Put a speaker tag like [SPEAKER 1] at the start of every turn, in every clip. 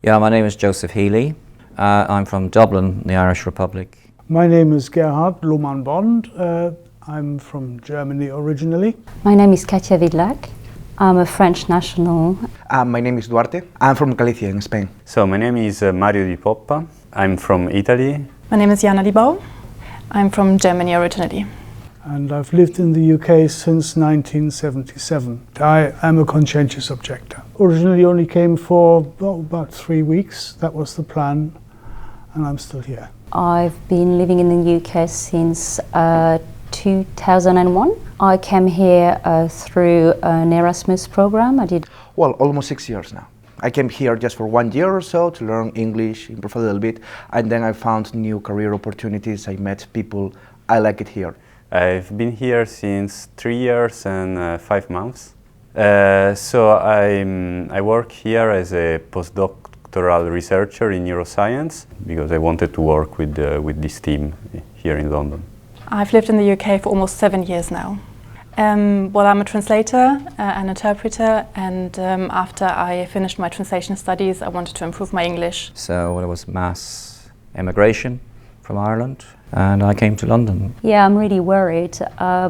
[SPEAKER 1] Yeah, my name is Joseph Healy. I'm from Dublin, the Irish Republic.
[SPEAKER 2] My name is Gerhard Lohmann-Bond. I'm from Germany originally.
[SPEAKER 3] My name is Katia Vidlak. I'm a French national.
[SPEAKER 4] My name is Duarte. I'm from Galicia in Spain.
[SPEAKER 5] So my name is Mario Di Poppa. I'm from Italy.
[SPEAKER 6] My name is Jana Libau. I'm from Germany originally.
[SPEAKER 2] And I've lived in the UK since 1977. I am a conscientious objector. Originally only came for about 3 weeks. That was the plan, and I'm still here.
[SPEAKER 3] I've been living in the UK since 2001. I came here through an Erasmus program.
[SPEAKER 4] Well, almost 6 years now. I came here just for 1 year or so to learn English, improve a little bit, and then I found new career opportunities. I met people. I like it here.
[SPEAKER 5] I've been here since 3 years and 5 months. So I work here as a postdoctoral researcher in neuroscience because I wanted to work with this team here in London.
[SPEAKER 6] I've lived in the UK for almost 7 years now. Well, I'm a translator, an interpreter, and after I finished my translation studies, I wanted to improve my English.
[SPEAKER 1] So there was mass immigration from Ireland, and I came to London.
[SPEAKER 3] Yeah, I'm really worried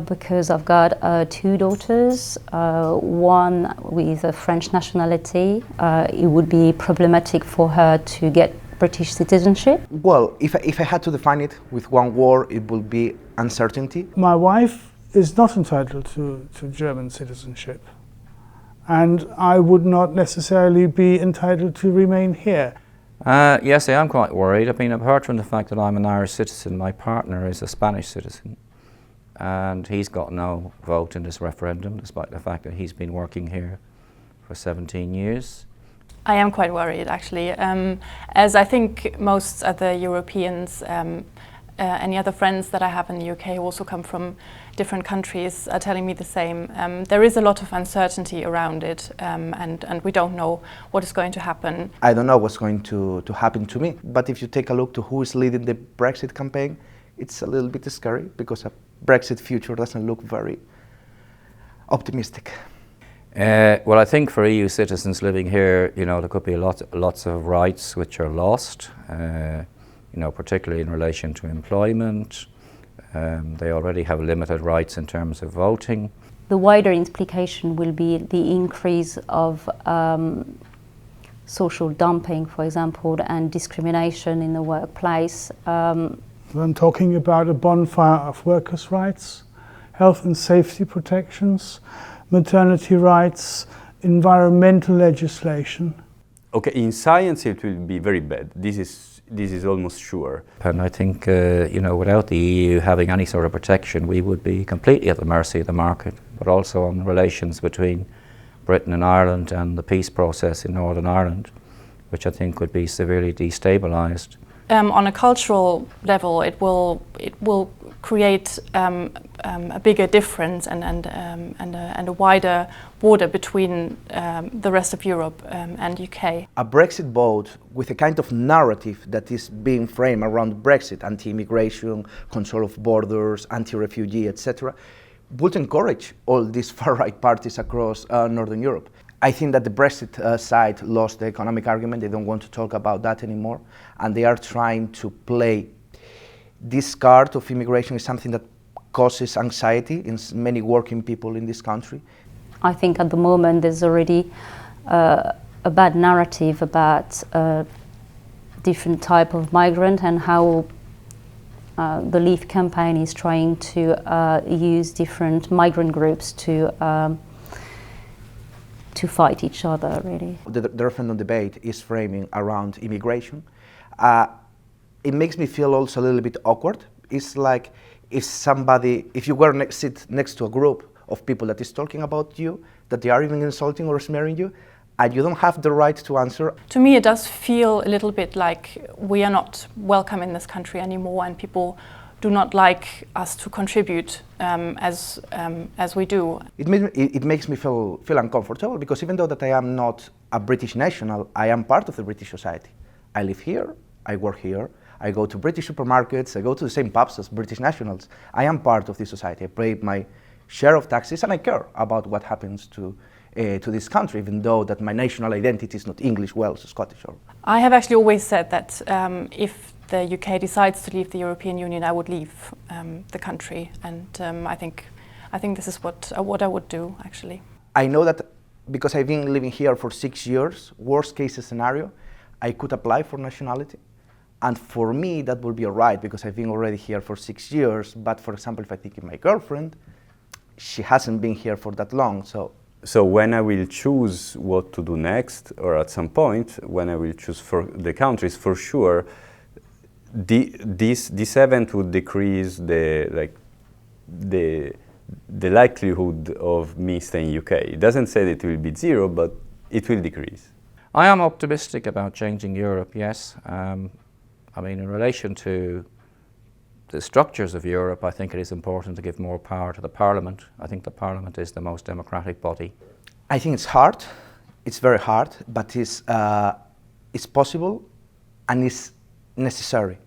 [SPEAKER 3] because I've got 2 daughters, one with a French nationality. It would be problematic for her to get British citizenship.
[SPEAKER 4] Well, if I had to define it with one word, it would be uncertainty.
[SPEAKER 2] My wife is not entitled to German citizenship, and I would not necessarily be entitled to remain here.
[SPEAKER 1] Yes, I am quite worried. I mean, apart from the fact that I'm an Irish citizen, my partner is a Spanish citizen, and he's got no vote in this referendum, despite the fact that he's been working here for 17 years.
[SPEAKER 6] I am quite worried, actually, as I think most other Europeans, any other friends that I have in the UK who also come from different countries are telling me the same. There is a lot of uncertainty around it, and we don't know what is going to happen.
[SPEAKER 4] I don't know what's going to happen to me, but if you take a look to who is leading the Brexit campaign, it's a little bit scary because a Brexit future doesn't look very optimistic.
[SPEAKER 1] Well, I think for EU citizens living here, there could be lots of rights which are lost, particularly in relation to employment. They already have limited rights in terms of voting.
[SPEAKER 3] The wider implication will be the increase of social dumping, for example, and discrimination in the workplace.
[SPEAKER 2] I'm talking about a bonfire of workers' rights, health and safety protections, maternity rights, environmental legislation.
[SPEAKER 5] Okay, in science it will be very bad. This is almost sure.
[SPEAKER 1] And I think, without the EU having any sort of protection, we would be completely at the mercy of the market, but also on relations between Britain and Ireland and the peace process in Northern Ireland, which I think would be severely destabilised.
[SPEAKER 6] On a cultural level, it will create a bigger difference and a wider border between the rest of Europe and UK.
[SPEAKER 4] A Brexit vote with a kind of narrative that is being framed around Brexit, anti-immigration, control of borders, anti-refugee, etc., would encourage all these far-right parties across Northern Europe. I think that the Brexit side lost the economic argument. They don't want to talk about that anymore, and they are trying to play this card of immigration is something that causes anxiety in many working people in this country.
[SPEAKER 3] I think at the moment there's already a bad narrative about different type of migrant and how the Leave campaign is trying to use different migrant groups to fight each other, really.
[SPEAKER 4] The referendum debate is framing around immigration. It makes me feel also a little bit awkward. It's like if you were sit next to a group of people that is talking about you, that they are even insulting or smearing you, and you don't have the right to answer.
[SPEAKER 6] To me, it does feel a little bit like we are not welcome in this country anymore, and people do not like us to contribute as we do.
[SPEAKER 4] It makes me feel uncomfortable because even though that I am not a British national, I am part of the British society. I live here, I work here, I go to British supermarkets, I go to the same pubs as British nationals. I am part of this society. I pay my share of taxes and I care about what happens to to this country, even though that my national identity is not English, Welsh, Scottish. Or
[SPEAKER 6] I have actually always said that if the UK decides to leave the European Union, I would leave the country, and I think this is what I would do, actually.
[SPEAKER 4] I know that because I've been living here for 6 years, worst case scenario, I could apply for nationality. And for me, that would be all right, because I've been already here for 6 years. But for example, if I think of my girlfriend, she hasn't been here for that long.
[SPEAKER 5] So when I will choose what to do next, or at some point, when I will choose for the countries, for sure, this event would decrease the likelihood of me staying in UK. It doesn't say that it will be zero, but it will decrease.
[SPEAKER 1] I am optimistic about changing Europe, yes. I mean, in relation to the structures of Europe, I think it is important to give more power to the Parliament. I think the Parliament is the most democratic body.
[SPEAKER 4] I think it's hard. It's very hard, but it's possible and it's necessary.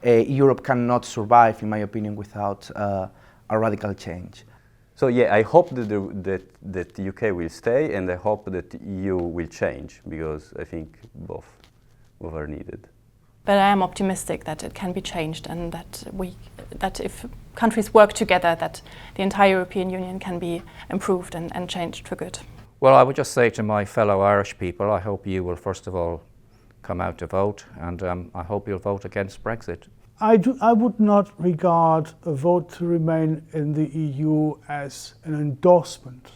[SPEAKER 4] Europe cannot survive, in my opinion, without a radical change.
[SPEAKER 5] So yeah, I hope that the UK will stay, and I hope that the EU will change, because I think both are needed.
[SPEAKER 6] But I am optimistic that it can be changed, and that if countries work together, that the entire European Union can be improved and changed for good.
[SPEAKER 1] Well, I would just say to my fellow Irish people, I hope you will first of all come out to vote, and I hope you'll vote against Brexit.
[SPEAKER 2] I would not regard a vote to remain in the EU as an endorsement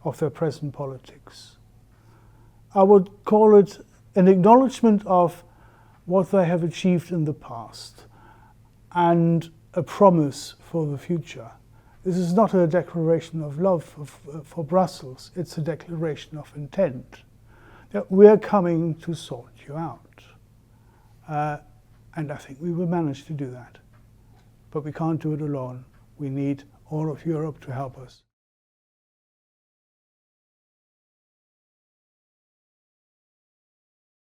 [SPEAKER 2] of their present politics. I would call it an acknowledgement of what they have achieved in the past and a promise for the future. This is not a declaration of love for Brussels, it's a declaration of intent that we're coming to sort you out. And I think we will manage to do that. But we can't do it alone. We need all of Europe to help us.